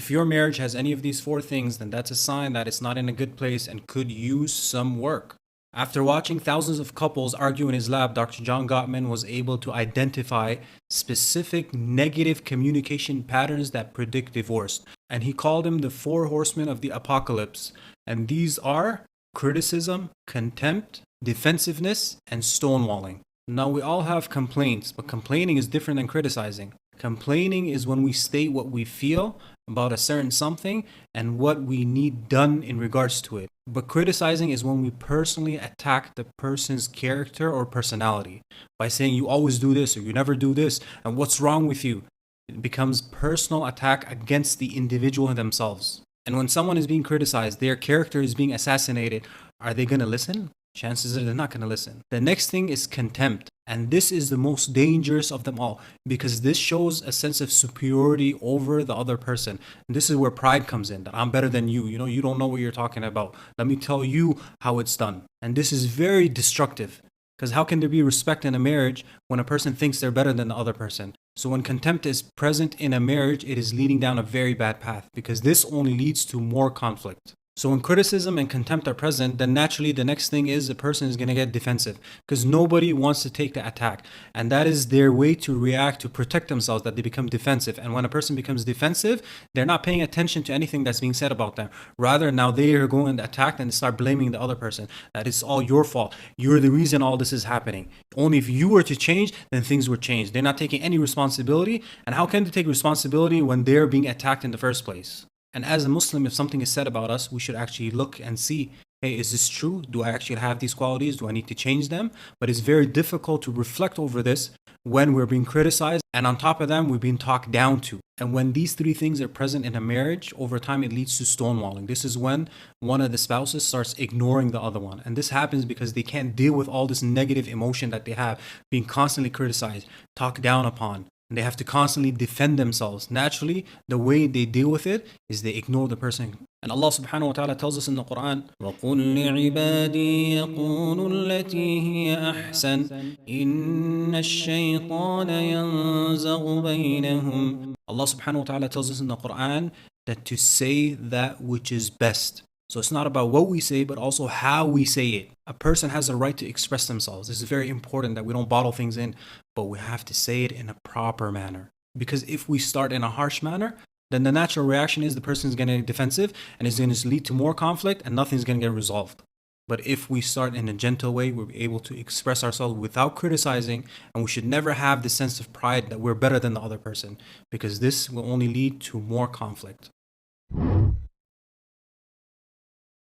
If your marriage has any of these four things, then that's a sign that it's not in a good place and could use some work. After watching thousands of couples argue in his lab, Dr. John Gottman was able to identify specific negative communication patterns that predict divorce. And he called them the four horsemen of the apocalypse. And these are criticism, contempt, defensiveness, and stonewalling. Now, we all have complaints, but complaining is different than criticizing. Complaining is when we state what we feel about a certain something and what we need done in regards to it. But criticizing is when we personally attack the person's character or personality by saying you always do this or you never do this and what's wrong with you. It becomes personal attack against the individual themselves. And when someone is being criticized, their character is being assassinated, are they going to listen? Chances are they're not going to listen. The next thing is contempt. And this is the most dangerous of them all because this shows a sense of superiority over the other person. And this is where pride comes in, that I'm better than you. You don't know what you're talking about. Let me tell you how it's done. And this is very destructive because how can there be respect in a marriage when a person thinks they're better than the other person? So when contempt is present in a marriage, it is leading down a very bad path because this only leads to more conflict. So when criticism and contempt are present, then naturally the next thing is the person is going to get defensive because nobody wants to take the attack. And that is their way to react, to protect themselves, that they become defensive. And when a person becomes defensive, they're not paying attention to anything that's being said about them. Rather, now they are going to attack and start blaming the other person. That it's all your fault. You're the reason all this is happening. Only if you were to change, then things would change. They're not taking any responsibility. And how can they take responsibility when they're being attacked in the first place? And as a Muslim, if something is said about us, we should actually look and see, hey, is this true? Do I actually have these qualities? Do I need to change them? But it's very difficult to reflect over this when we're being criticized. And on top of them, we're being talked down to. And when these three things are present in a marriage, over time, it leads to stonewalling. This is when one of the spouses starts ignoring the other one. And this happens because they can't deal with all this negative emotion that they have, being constantly criticized, talked down upon. And they have to constantly defend themselves. Naturally, the way they deal with it is they ignore the person. And Allah subhanahu wa ta'ala tells us in the Quran, وَقُلْ لِعِبَادِي يَقُولُوا الَّتِي هِيَ أَحْسَنُ إِنَّ الشَّيْطَانَ يَنزَغُ بَيْنَهُمْ. Allah subhanahu wa ta'ala tells us in the Quran that to say that which is best. So it's not about what we say, but also how we say it. A person has a right to express themselves. This is very important that we don't bottle things in, but we have to say it in a proper manner. Because if we start in a harsh manner, then the natural reaction is the person is going to get defensive and it's going to lead to more conflict and nothing's going to get resolved. But if we start in a gentle way, we'll be able to express ourselves without criticizing, and we should never have the sense of pride that we're better than the other person, because this will only lead to more conflict.